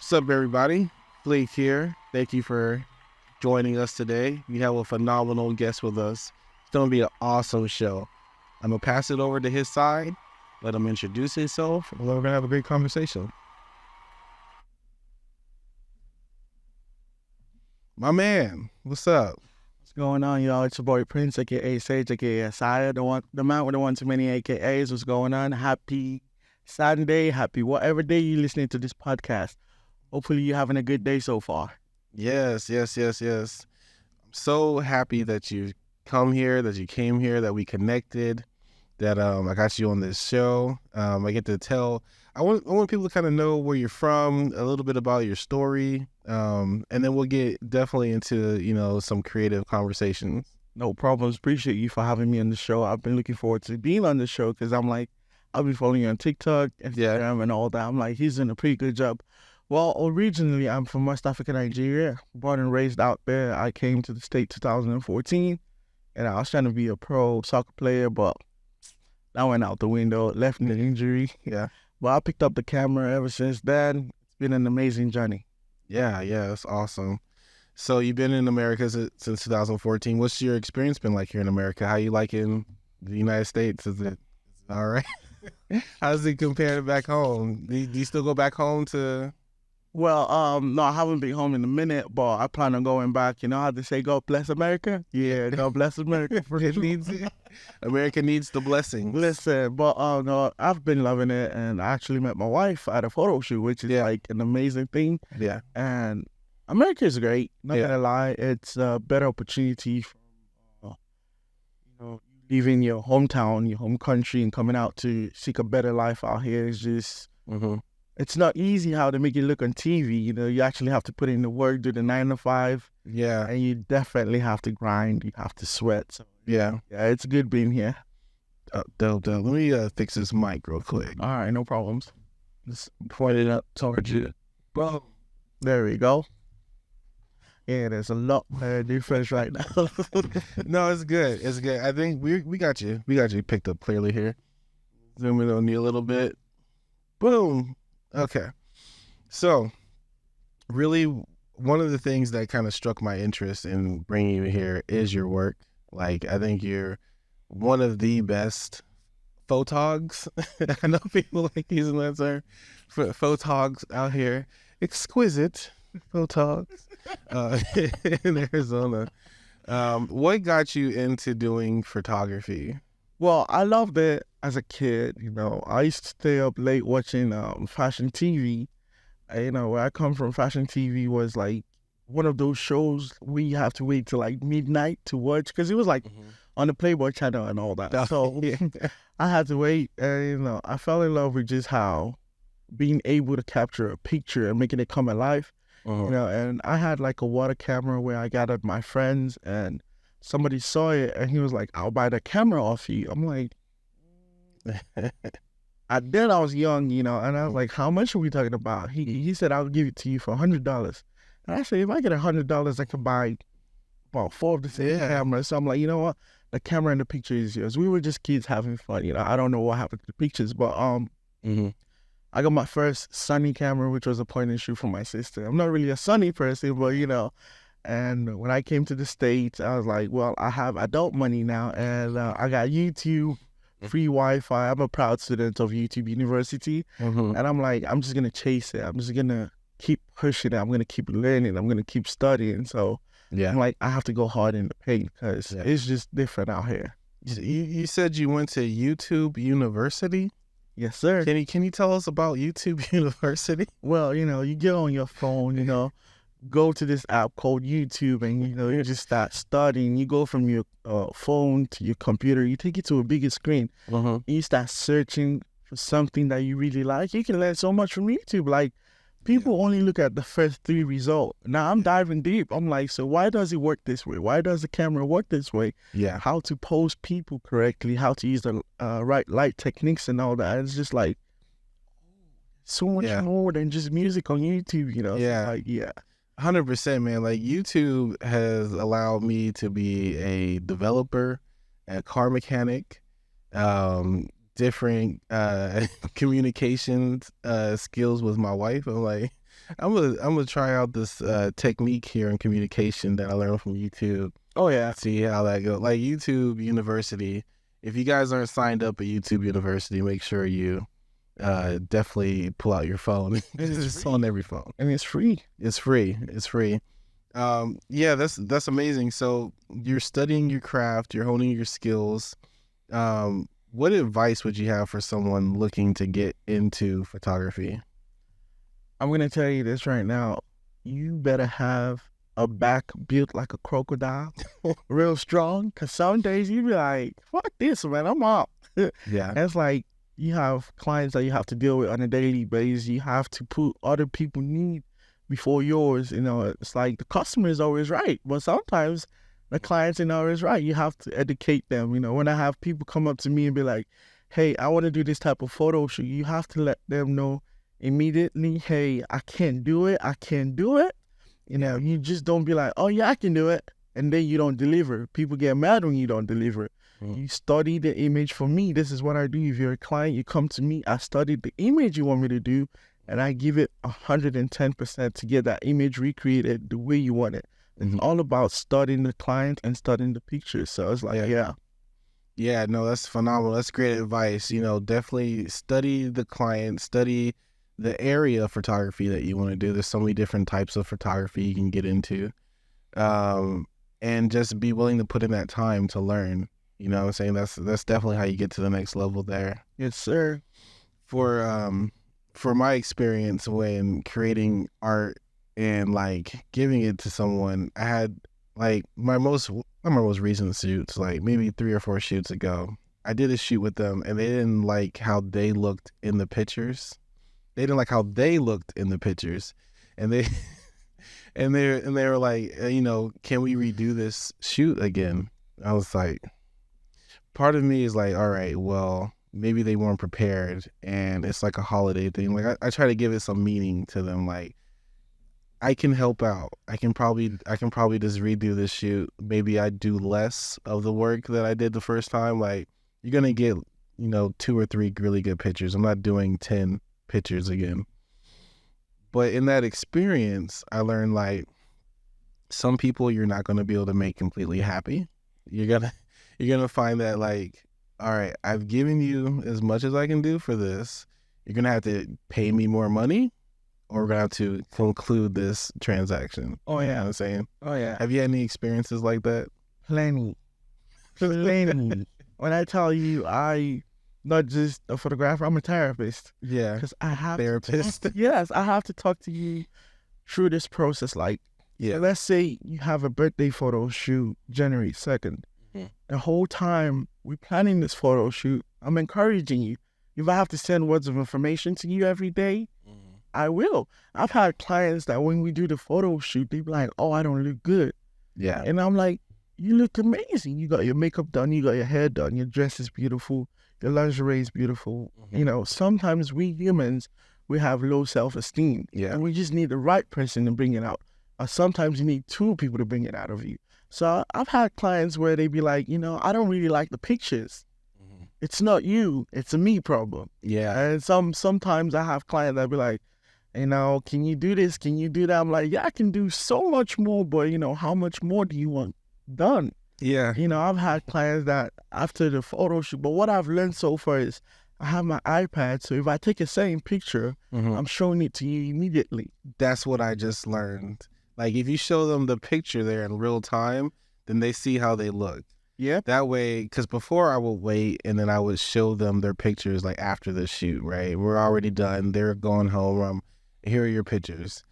What's up, everybody? Fleek here. Thank you for joining us today. We have a phenomenal guest with us. It's going to be an awesome show. I'm going to pass it over to his side, let him introduce himself, and we're going to have a great conversation. My man, what's up? What's going on, y'all? It's your boy Prince, aka Sage, aka Asaya, the man with the one too many AKAs. What's going on? Happy Sunday, happy whatever day you're listening to this podcast. Hopefully you're having a good day so far. Yes. I'm so happy that you came here, that we connected, that I got you on this show. I get to tell. I want people to kind of know where you're from, a little bit about your story, and then we'll get definitely into some creative conversations. No problems. Appreciate you for having me on the show. I've been looking forward to being on the show because I'll be following you on TikTok, Instagram, and all that. I'm like, he's doing a pretty good job. Well, originally, I'm from West Africa, Nigeria. Born and raised out there. I came to the state 2014, and I was trying to be a pro soccer player, but that went out the window, left me an injury. Yeah. But I picked up the camera ever since then. It's been an amazing journey. Yeah, that's awesome. So you've been in America since 2014. What's your experience been like here in America? How you liking the United States? Is it all right? How does it compare to back home? Do you still go back home to... Well, no, I haven't been home in a minute, but I plan on going back. You know how they say, God bless America? Yeah, God bless America. America needs the blessings. Listen, but no, I've been loving it, and I actually met my wife at a photo shoot, which is like an amazing thing. Yeah. And America is great. Not gonna lie, it's a better opportunity from leaving your hometown, your home country, and coming out to seek a better life out here. Is just it's not easy how they make it look on TV. You actually have to put in the work, do the 9 to 5. Yeah. And you definitely have to grind. You have to sweat. So, yeah, it's good being here. Let me fix this mic real quick. All right, no problems. Just point it up towards you. Boom. There we go. Yeah, there's a lot difference right now. No, it's good. It's good. I think we got you. We got you picked up clearly here. Zoom in on you a little bit. Boom. Okay. So, really, one of the things that kind of struck my interest in bringing you here is your work. Like, I think you're one of the best photogs. I know people like using that term. Photogs out here. Exquisite photogs in Arizona. What got you into doing photography? Well, I loved it as a kid. I used to stay up late watching fashion TV. Where I come from, fashion TV was like one of those shows where you have to wait till like midnight to watch because it was like on the Playboy channel and all that. So I had to wait. And, I fell in love with just how being able to capture a picture and making it come alive. And I had like a water camera where I gathered my friends and somebody saw it and he was like, I'll buy the camera off you. I'm like, then I was young, and I was like, how much are we talking about? He said, I'll give it to you for $100. And I said, if I get $100, I can buy about 4 of the same cameras. So I'm like, you know what? The camera and the picture is yours. We were just kids having fun, I don't know what happened to the pictures, but I got my first Sony camera, which was a point and shoot from my sister. I'm not really a Sony person, but and when I came to the States, I was like, well, I have adult money now, and I got YouTube, free Wi-Fi. I'm a proud student of YouTube University, and I'm like, I'm just going to chase it. I'm just going to keep pushing it. I'm going to keep learning. I'm going to keep studying. So I'm like, I have to go hard in the paint because it's just different out here. You said you went to YouTube University? Yes, sir. Can you tell us about YouTube University? Well, you get on your phone, go to this app called YouTube and, you just start studying. You go from your phone to your computer. You take it to a bigger screen. And you start searching for something that you really like. You can learn so much from YouTube. Like, people only look at the first 3 results. Now, I'm diving deep. I'm like, so why does it work this way? Why does the camera work this way? Yeah. How to pose people correctly, how to use the right light techniques and all that. It's just like so much more than just music on YouTube, Yeah. 100%, man. Like, YouTube has allowed me to be a developer, a car mechanic, different communications skills with my wife. I'm like, I'm gonna try out this technique here in communication that I learned from YouTube. Oh yeah. See how that goes. Like YouTube University. If you guys aren't signed up at YouTube University, make sure you definitely pull out your phone. It's on every phone. And it's free. It's free. It's free. Yeah, that's amazing. So you're studying your craft, you're honing your skills. What advice would you have for someone looking to get into photography? I'm gonna tell you this right now. You better have a back built like a crocodile, real strong. Cause some days you be like, "Fuck this, man, I'm out." Yeah. It's like you have clients that you have to deal with on a daily basis. You have to put other people's need before yours. You know, it's like the customer is always right, but sometimes the clients ain't always right. You have to educate them. You know, when I have people come up to me and be like, "Hey, I want to do this type of photo shoot," you have to let them know immediately, "Hey, I can't do it. I can't do it." You know, you just don't be like, "Oh yeah, I can do it," and then you don't deliver. People get mad when you don't deliver. You study the image. For me, this is what I do. If you're a client, you come to me, I study the image you want me to do, and I give it 110% to get that image recreated the way you want it. It's all about studying the client and studying the pictures. So it's like, Yeah, no, that's phenomenal. That's great advice. You know, definitely study the client, study the area of photography that you want to do. There's so many different types of photography you can get into. And just be willing to put in that time to learn. You know what I'm saying? That's definitely how you get to the next level there. yes, sir. For my experience when creating art and like giving it to someone, I had like my most recent shoots, like maybe 3 or 4 shoots ago. I did a shoot with them and they didn't like how they looked in the pictures. They didn't like how they looked in the pictures, and they and they were like, you know, can we redo this shoot again? I was like, part of me is like, all right, well, maybe they weren't prepared, and it's like a holiday thing. Like I try to give it some meaning to them. Like I can help out. I can probably just redo this shoot. Maybe I do less of the work that I did the first time. Like you're gonna get, you know, 2 or 3 really good pictures. I'm not doing 10 pictures again. But in that experience, I learned like some people you're not gonna be able to make completely happy. You're gonna find that like, all right, I've given you as much as I can do for this. You're gonna have to pay me more money, or we're gonna have to conclude this transaction. Oh You know yeah. what I'm saying? Oh yeah. Have you had any experiences like that? Plenty. Plenty. When I tell you, I not just a photographer, I'm a therapist. Yeah. Because I have Therapist. yes, I have to talk to you through this process. Like, Yeah. let's say you have a birthday photo shoot January 2nd. The whole time we're planning this photo shoot, I'm encouraging you. If I have to send words of information to you every day, I will. I've had clients that when we do the photo shoot, they be like, "Oh, I don't look good." Yeah. And I'm like, "You look amazing. You got your makeup done, you got your hair done, your dress is beautiful, your lingerie is beautiful." You know, sometimes we humans, we have low self-esteem. Yeah. And we just need the right person to bring it out. Or sometimes you need 2 people to bring it out of you. So I've had clients where they be like, "You know, I don't really like the pictures. It's not you, it's a me problem." Yeah. And sometimes I have clients that be like, "You know, can you do this? Can you do that?" I'm like, "Yeah, I can do so much more, but you know, how much more do you want done?" Yeah. You know, I've had clients that after the photo shoot, but what I've learned so far is I have my iPad, so if I take a same picture, I'm showing it to you immediately. That's what I just learned. Like if you show them the picture there in real time, then they see how they look. Yep. That way, because before I would wait and then I would show them their pictures like after the shoot, right? We're already done. They're going home. Here are your pictures.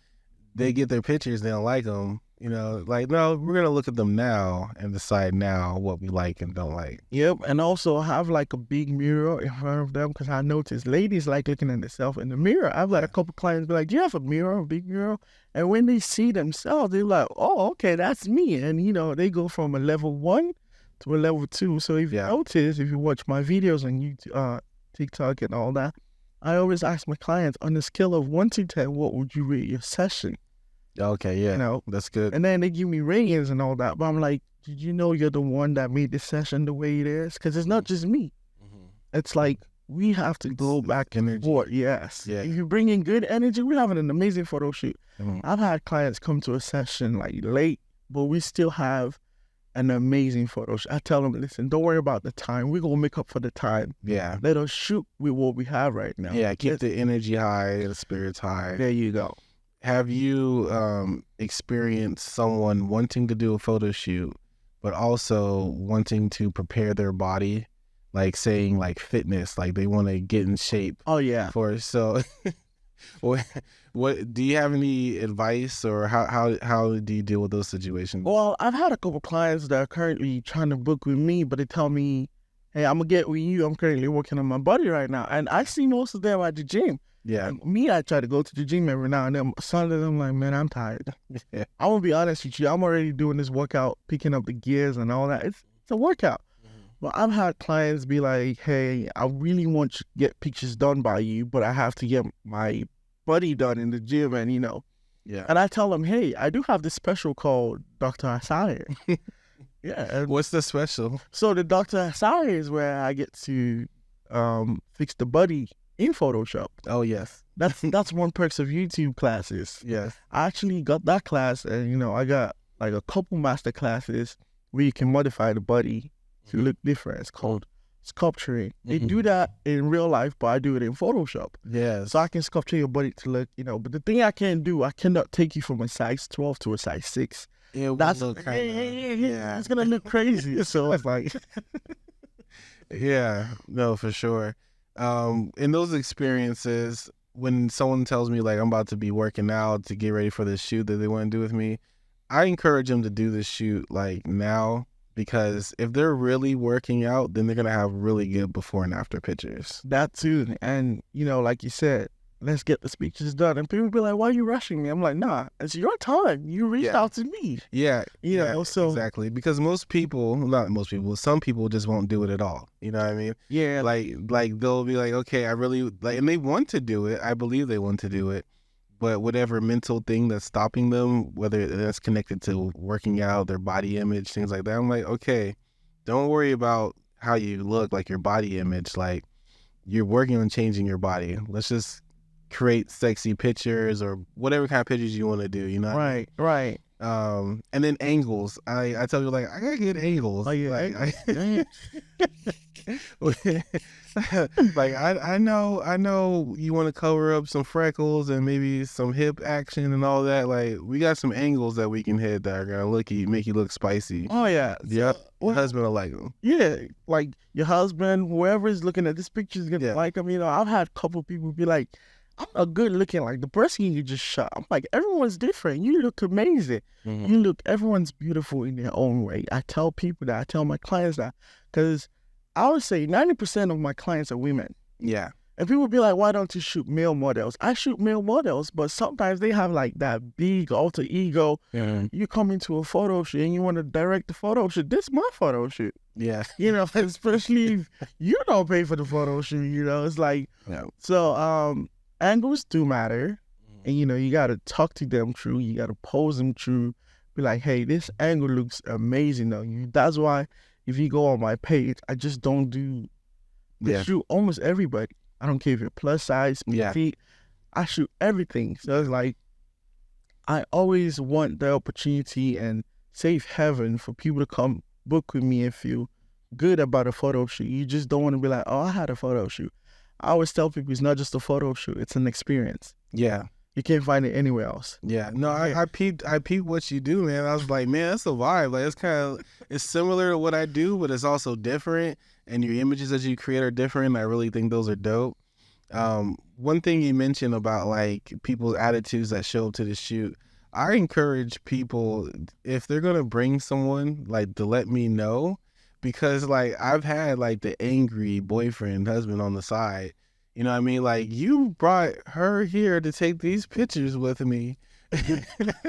They get their pictures. They don't like them. You know, like, no, we're going to look at them now and decide now what we like and don't like. Yep, and also have like a big mirror in front of them because I noticed ladies like looking at themselves in the mirror. I've had a couple clients be like, "Do you have a mirror, a big mirror?" And when they see themselves, they're like, "Oh, okay, that's me." And you know, they go from a level 1 to a level 2. So if you notice, if you watch my videos on YouTube, TikTok and all that, I always ask my clients on a scale of 1 to 10, what would you rate your session? Okay, yeah, You know, that's good. and then they give me ratings and all that. But I'm like, did you know you're the one that made this session the way it is? Because it's not just me. It's like we have to go back and energy. forth. Yes. Yeah. If you bring in good energy, we're having an amazing photo shoot. Mhm. I've had clients come to a session like late, but we still have an amazing photo shoot. I tell them, listen, don't worry about the time. We're going to make up for the time. Yeah. Let us shoot with what we have right now. Yeah. Keep the energy high, the spirits high. There you go. Have you experienced someone wanting to do a photo shoot, but also wanting to prepare their body, like saying like fitness, like they want to get in shape Oh, yeah. for so? What do you have any advice, or how do you deal with those situations? Well, I've had a couple clients that are currently trying to book with me, but they tell me, hey, I'm going to get with you. I'm currently working on my body right now. And I see most of them at the gym. Yeah. And me, I try to go to the gym every now and then. Some of them, like, man, I'm tired. Yeah. I'm going to be honest with you. I'm already doing this workout, picking up the gears and all that. It's a workout. But I've had clients be like, hey, I really want to get pictures done by you, but I have to get my body done in the gym. And, Yeah. and I tell them, hey, I do have this special called Dr. Asaya. Yeah. What's the special? So the Dr. Asaya is where I get to fix the body in Photoshop. Oh, yes. That's one perks of YouTube classes. Yes. I actually got that class, and I got like a couple master classes where you can modify the body to look different. It's called sculpturing. They do that in real life, but I do it in Photoshop. Yes. So I can sculpture your body to look, but the thing I can't do, I cannot take you from a size 12 to a size 6. That's yeah, it's gonna look crazy. So it's like, yeah, no, for sure. In those experiences, when someone tells me like I'm about to be working out to get ready for this shoot that they want to do with me, I encourage them to do this shoot like now, because if they're really working out, then they're gonna have really good before and after pictures. that too. And like you said, let's get the pictures done. And people be like, why are you rushing me? I'm like, nah, it's your time. You reached out to me. Yeah, so exactly. Because most people, not most people, some people just won't do it at all. You know what I mean? yeah, Like they'll be like, okay, I really like, and they want to do it. I believe they want to do it, but whatever mental thing that's stopping them, whether that's connected to working out, their body image, things like that, I'm like, okay, don't worry about how you look, like your body image. Like, you're working on changing your body. Let's just create sexy pictures or whatever kind of pictures you want to do, right. And then angles. I tell you, like, I gotta get angles. Oh, yeah. Like, I know you want to cover up some freckles and maybe some hip action and all that. Like, we got some angles that we can hit that are gonna make you look spicy. Oh yeah. Yeah, your husband will like them. Yeah, like your husband, whoever is looking at this picture is gonna like them. I've had a couple people be like, I'm not good looking like the person you just shot. I'm like, everyone's different. You look amazing. Everyone's beautiful in their own way. I tell people that. I tell my clients that, because I would say 90% of my clients are women. Yeah. And people be like, why don't you shoot male models? I shoot male models, but sometimes they have like that big alter ego. You come into a photo shoot and you want to direct the photo shoot. This is my photo shoot. Yeah. Especially if you don't pay for the photo shoot, it's like, so angles do matter. And, you got to talk to them true. You got to pose them true. Be like, hey, this angle looks amazing on you. That's why if you go on my page, I just don't do shoot almost everybody. I don't care if you're plus size, petite. I shoot everything. So it's like, I always want the opportunity and safe heaven for people to come book with me and feel good about a photo shoot. You just don't want to be like, oh, I had a photo shoot. I always tell people it's not just a photo shoot, it's an experience. Yeah. You can't find it anywhere else. Yeah. No, I peeped what you do, man. I was like, man, that's a vibe. Like, it's similar to what I do, but it's also different. And your images that you create are different. I really think those are dope. One thing you mentioned about like people's attitudes that show up to the shoot, I encourage people, if they're gonna bring someone, like, to let me know, because like I've had like the angry boyfriend, husband on the side. You know what I mean? Like, you brought her here to take these pictures with me.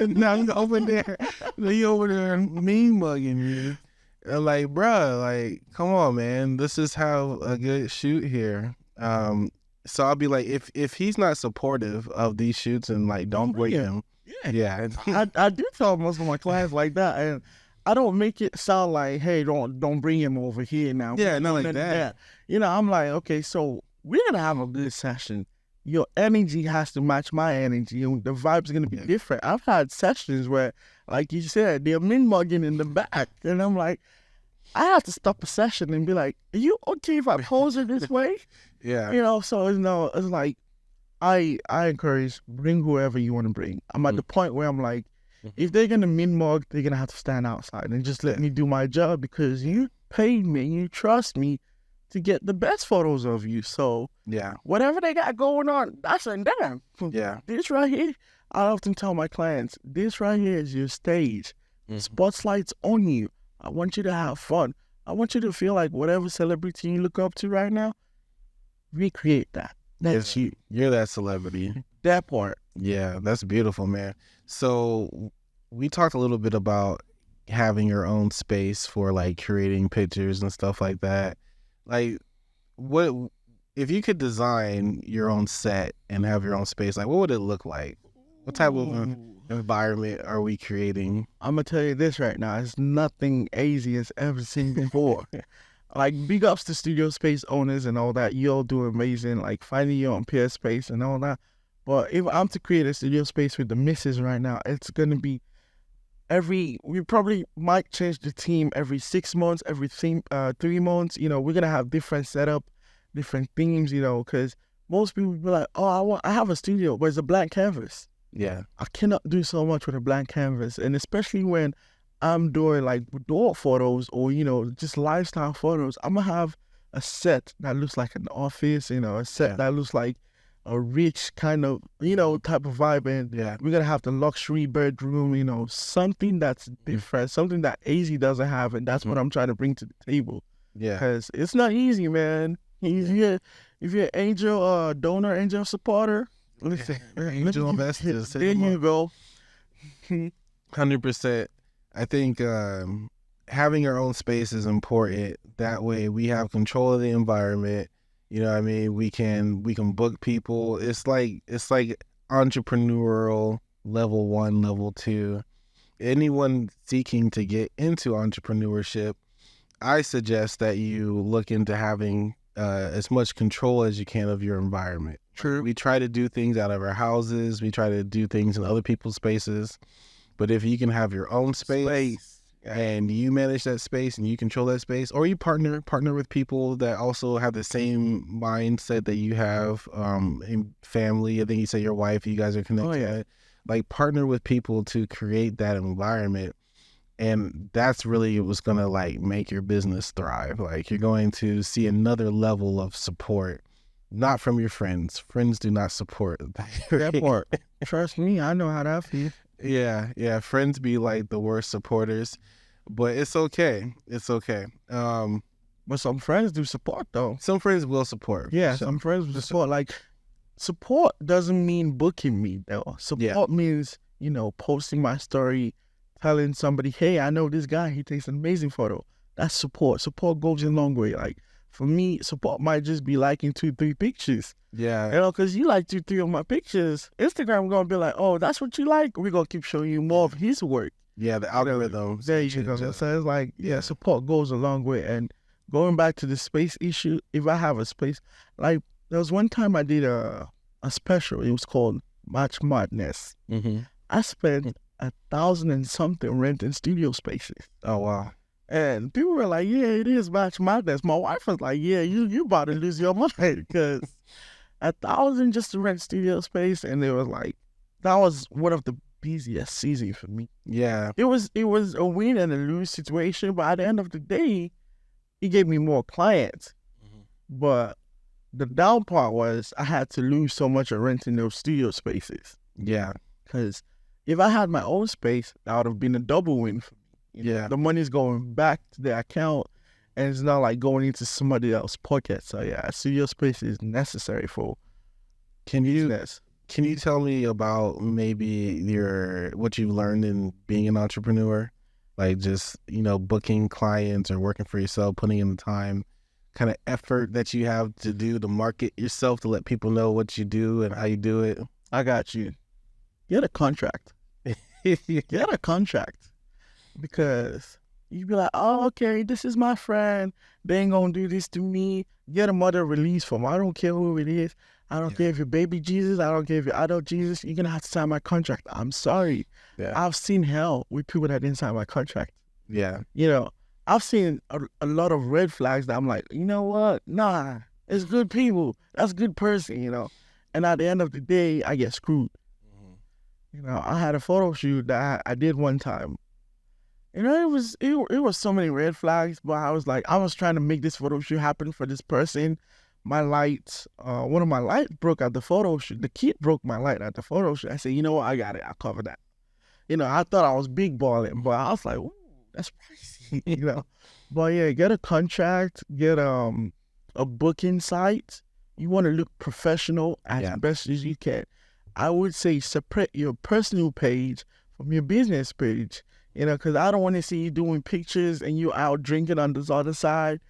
Now you over there mean mugging me. Like, bruh, like, come on, man. Let's just have a good shoot here. So I'll be like, if he's not supportive of these shoots and like, don't break him. Yeah. I do tell most of my clients like that, and I don't make it sound like, hey, don't bring him over here now. Yeah, not like that. I'm like, okay, so we're gonna have a good session. Your energy has to match my energy, and the vibe's gonna be different. I've had sessions where, like you said, they're min-mugging in the back, and I'm like, I have to stop a session and be like, "Are you okay if I pose it this way?" Yeah. You know, so it's like I encourage, bring whoever you want to bring. I'm at the point where I'm like, if they're gonna min-mug, they're gonna have to stand outside and just let me do my job, because you paid me, you trust me to get the best photos of you. So whatever they got going on, that's on them. Yeah. This right here, I often tell my clients, this right here is your stage. Spotlight's on you. I want you to have fun. I want you to feel like whatever celebrity you look up to right now, recreate that. That's you. You're that celebrity. That part. Yeah, that's beautiful, man. So we talked a little bit about having your own space for like creating pictures and stuff like that. Like, what if you could design your own set and have your own space? Like, what would it look like? What type of environment are we creating? I'm gonna tell you this right now. It's nothing AZ has ever seen before. Like, big ups to studio space owners and all that. You all do amazing, like finding your own peer space and all that. But if I'm to create a studio space with the missus right now, it's gonna be we probably might change the team every 6 months, every 3 months. You know, we're gonna have different setup, different themes. You know, because most people be like, "Oh, I have a studio, but it's a blank canvas." Yeah, I cannot do so much with a blank canvas, and especially when I'm doing like Boudoir photos or, you know, just lifestyle photos, I'm gonna have a set that looks like an office, you know, a set that looks like a rich kind of, you know, type of vibe. And we're gonna have the luxury bedroom, you know, something that's different, something that AZ doesn't have, and that's what I'm trying to bring to the table. Yeah, because it's not easy, man. If you're an angel donor, angel supporter, listen, angel investors, there you go. 100%. I think having our own space is important. That way we have control of the environment. You know what I mean? We can book people. It's like entrepreneurial level 1, level 2. Anyone seeking to get into entrepreneurship, I suggest that you look into having as much control as you can of your environment. True. We try to do things out of our houses. We try to do things in other people's spaces. But if you can have your own space and you manage that space and you control that space, or you partner with people that also have the same mindset that you have, in family. I think you say your wife, you guys are connected. Oh, yeah. Like, partner with people to create that environment. And that's really what's going to like make your business thrive. Like, you're going to see another level of support, not from your friends. Friends do not support that part. Trust me, I know how that feels. Yeah. Friends be like the worst supporters, but it's okay. It's okay. But some friends do support though. Some friends will support. Yeah, some friends will support. Like, support doesn't mean booking me though. Support means, you know, posting my story, telling somebody, "Hey, I know this guy. He takes an amazing photo." That's support. Support goes a long way. Like, for me, support might just be liking 2-3 pictures. Yeah. You know, because you like 2-3 of my pictures, Instagram going to be like, "Oh, that's what you like? We're going to keep showing you more of his work." Yeah, the algorithm. There you go. So it's like, support goes a long way. And going back to the space issue, if I have a space, like, there was one time I did a special. It was called Match Madness. I spent $1,000 and something renting studio spaces. Oh, wow. And people were like, "Yeah, it is Match Madness." My wife was like, "Yeah, you about to lose your mind," because $1,000 just to rent studio space. And it was like, that was one of the busiest seasons for me. Yeah. It was a win and a lose situation, but at the end of the day, it gave me more clients. But the down part was I had to lose so much of renting those studio spaces. Yeah. Because if I had my own space, that would have been a double win for me. Yeah. The money's going back to the account, and it's not like going into somebody else's pocket. So yeah, studio space is necessary for business. Can you tell me about maybe what you've learned in being an entrepreneur? Like, just, you know, booking clients or working for yourself, putting in the time, kind of effort that you have to do to market yourself, to let people know what you do and how you do it. I got you. Get a contract. Get a contract. Because You be like, oh, okay, this is my friend. They ain't gonna do this to me. Get a mother release form. I don't care who it is. I don't care if you're baby Jesus. I don't care if you're adult Jesus. You're gonna have to sign my contract. I'm sorry. Yeah. I've seen hell with people that didn't sign my contract. Yeah. You know, I've seen a lot of red flags that I'm like, you know what? Nah, it's good people. That's a good person, you know. And at the end of the day, I get screwed. You know, I had a photo shoot that I did one time. You know, it was so many red flags, but I was like, I was trying to make this photo shoot happen for this person. My lights, one of my lights broke at the photo shoot. The kid broke my light at the photo shoot. I said, you know what? I got it. I'll cover that. You know, I thought I was big balling, but I was like, ooh, that's pricey, you know. But yeah, get a contract, get a booking site. You want to look professional as best as you can. I would say separate your personal page from your business page, you know, because I don't want to see you doing pictures and you out drinking on this other side.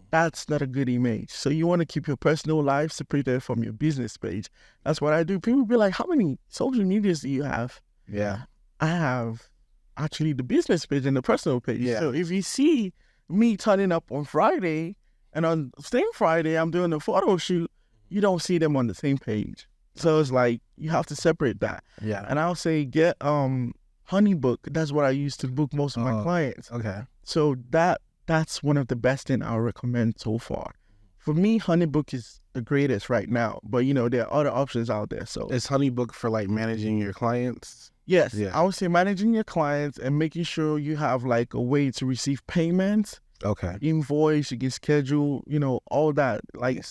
That's not a good image. So you want to keep your personal life separated from your business page. That's what I do. People be like, how many social medias do you have? Yeah. I have actually the business page and the personal page. Yeah. So if you see me turning up on Friday and on the same Friday I'm doing a photo shoot, you don't see them on the same page. So it's like you have to separate that. Yeah. And I'll say get Honeybook. That's what I use to book most of my clients. Okay. So that's one of the best thing I'll recommend so far. For me, Honeybook is the greatest right now. But you know, there are other options out there. So is Honeybook for like managing your clients? Yes. Yeah. I would say managing your clients and making sure you have like a way to receive payments. Okay. Invoice, you can schedule, you know, all that. Like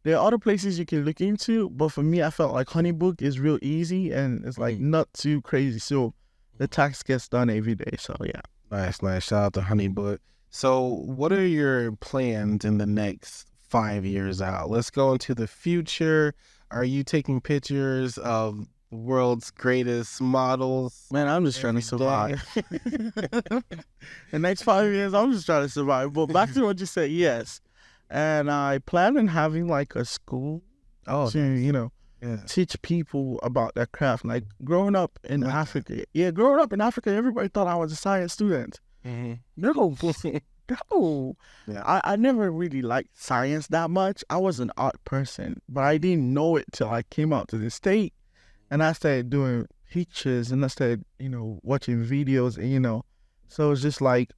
there are other places you can look into, but for me, I felt like Honeybook is real easy and it's like not too crazy. So the tax gets done every day. So yeah. Nice. Shout out to Honeybook. So what are your plans in the next 5 years out? Let's go into the future. Are you taking pictures of the world's greatest models? Man, I'm just trying to survive. The next 5 years, I'm just trying to survive. But back to what you said, yes. And I plan on having like a school to, you know, teach people about their craft. Like growing up in Africa. Yeah, growing up in Africa, everybody thought I was a science student. No. Yeah. I never really liked science that much. I was an art person, but I didn't know it till I came out to the state and I started doing pictures and I started, you know, watching videos and, you know, so it's just like,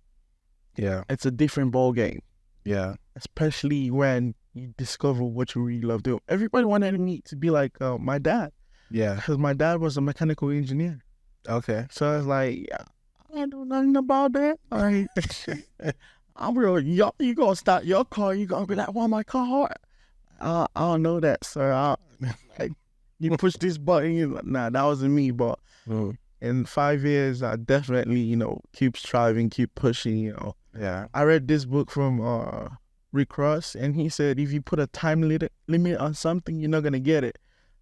it's a different ball game. Yeah. Especially when you discover what you really love doing. Everybody wanted me to be like my dad. Yeah. Because my dad was a mechanical engineer. Okay. So I was like, I don't know nothing about that. All right. I'm real. You gonna start your car, you gonna be like, why my car hard? I don't know that, sir. Like, you push this button. Nah, that wasn't me. But in 5 years, I definitely, you know, keep striving, keep pushing, you know. Yeah. I read this book from Rick Ross, and he said, if you put a time limit on something, you're not going to get it.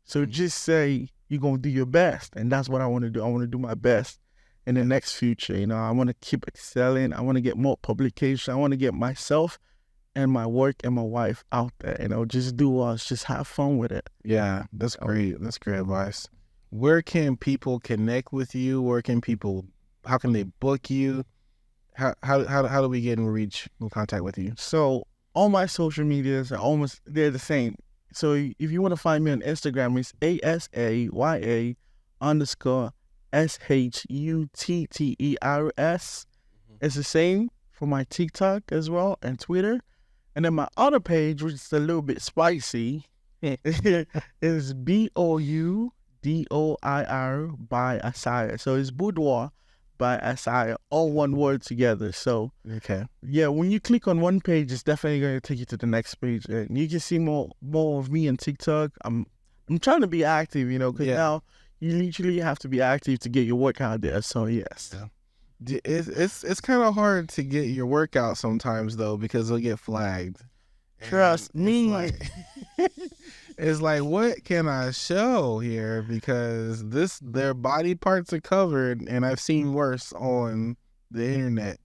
So just say you're going to do your best. And that's what I want to do. I want to do my best in the next future. You know, I want to keep excelling. I want to get more publication. I want to get myself and my work and my wife out there, you know, just do us, just have fun with it. Yeah, that's great. That's great advice. Where can people connect with you? How can they book you? How do we get in contact with you? So all my social medias are they're the same. So if you want to find me on Instagram, it's ASAYA _SHUTTERS. It's the same for my TikTok as well and Twitter. And then my other page, which is a little bit spicy, is BOUDOIR by Asaya. So it's Boudoir by Asaya, all one word together. So yeah, when you click on one page, it's definitely going to take you to the next page, and you can see more of me on TikTok. I'm trying to be active, you know, because now you literally have to be active to get your work out there. So yes. It's kind of hard to get your workout sometimes though, because they'll get flagged. Trust me. It's like, what can I show here? Because their body parts are covered, and I've seen worse on the internet.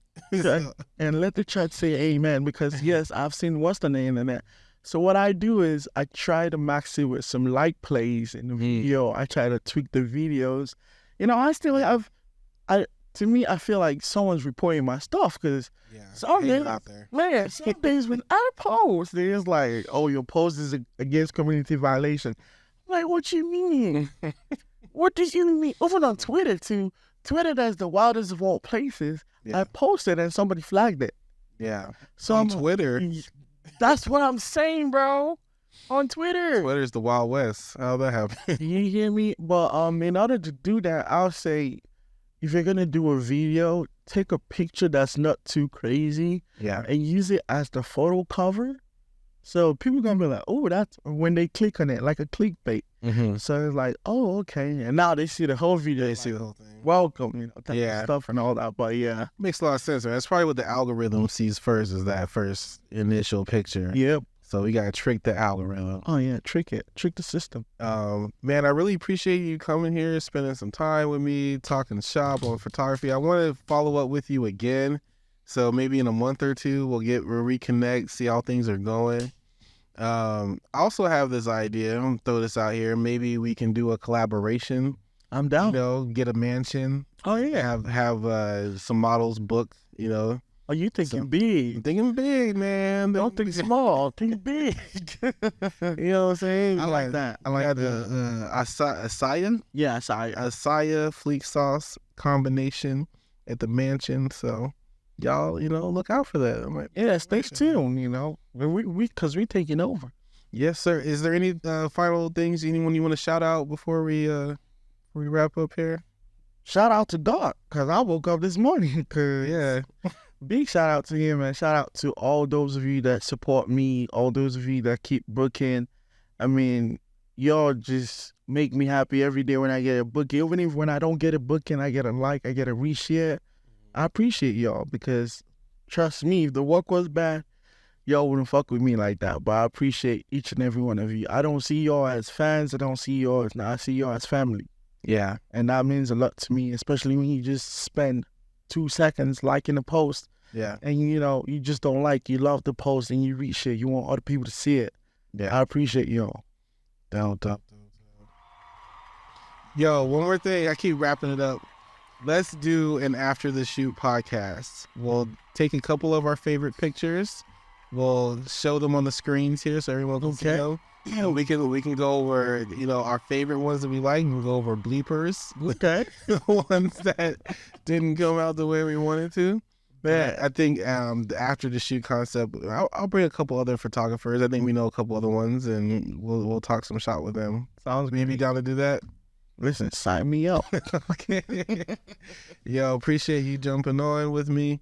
And let the church say amen, because yes, I've seen worse on the internet. So what I do is I try to max it with some light plays in the video. I try to tweak the videos. You know, I still have to me, I feel like someone's reporting my stuff because some days, man, some days when I post, there's like, oh, your post is against community violation. I'm like, what you mean? What do you mean? Even on Twitter too. Twitter, that's the wildest of all places. I posted and somebody flagged it. Yeah. So on Twitter. That's what I'm saying, bro. On Twitter. Twitter's the Wild West. How'd that happen? You hear me? But in order to do that, I'll say, if you're gonna do a video, take a picture that's not too crazy. Yeah. And use it as the photo cover. So people gonna be like, oh, that's when they click on it, like a clickbait. Mm-hmm. So it's like, oh, okay. And now they see the whole video. They see the whole thing. Welcome, type of stuff and all that. But yeah. Makes a lot of sense. Man. That's probably what the algorithm sees first, is that first initial picture. Yep. So we gotta trick the algorithm. Oh yeah, trick it. Trick the system. Man, I really appreciate you coming here, spending some time with me, talking shop on photography. I want to follow up with you again. So maybe in a month or two, we'll reconnect, see how things are going. I also have this idea. I'm gonna throw this out here. Maybe we can do a collaboration. I'm down. Get a mansion. Oh yeah. Have some models booked. Oh, you thinking big? I'm thinking big, man. Don't think small. Think big. You know what I'm saying? I like that. I like the Asaya. Yeah, Asaya. Asaya FleekSauce combination at the mansion. So y'all, look out for that. I'm like, yeah, stay tuned. Because we taking over. Yes, sir. Is there any final things anyone you want to shout out before we wrap up here? Shout out to Doc, because I woke up this morning. Big shout out to him, and shout out to all those of you that support me, all those of you that keep booking. I mean, y'all just make me happy every day when I get a booking. Even if when I don't get a booking, I get a like, I get a reshare. I appreciate y'all, because trust me, if the work was bad, y'all wouldn't fuck with me like that. But I appreciate each and every one of you. I don't see y'all as fans. I see y'all as family. Yeah. And that means a lot to me, especially when you just spend 2 seconds liking a post. Yeah. And you just don't you love the post and you reshare. You want other people to see it. Yeah. I appreciate y'all. Down. Yo, one more thing. I keep wrapping it up. Let's do an after the shoot podcast. We'll take a couple of our favorite pictures. We'll show them on the screens here so everyone can see them. Yeah, we can go over, our favorite ones that we like. We'll go over bleepers. Okay. The ones that didn't come out the way we wanted to. But I think the after the shoot concept, I'll bring a couple other photographers. I think we know a couple other ones, and we'll talk some shot with them. Sounds maybe down to do that. Listen, sign me up. Okay. Yo, appreciate you jumping on with me.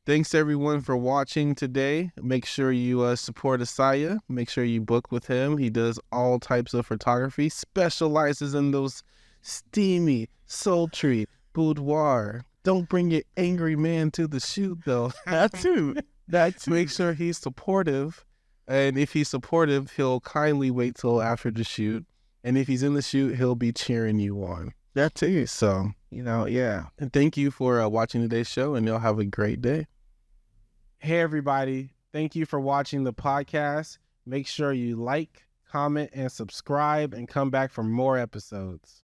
Thanks everyone for watching today. Make sure you support Asaya. Make sure you book with him. He does all types of photography, specializes in those steamy, sultry boudoir. Don't bring your angry man to the shoot, though. That too. Make sure he's supportive. And if he's supportive, he'll kindly wait till after the shoot. And if he's in the shoot, he'll be cheering you on. That too. So, yeah. And thank you for watching today's show, and y'all have a great day. Hey, everybody. Thank you for watching the podcast. Make sure you like, comment, and subscribe, and come back for more episodes.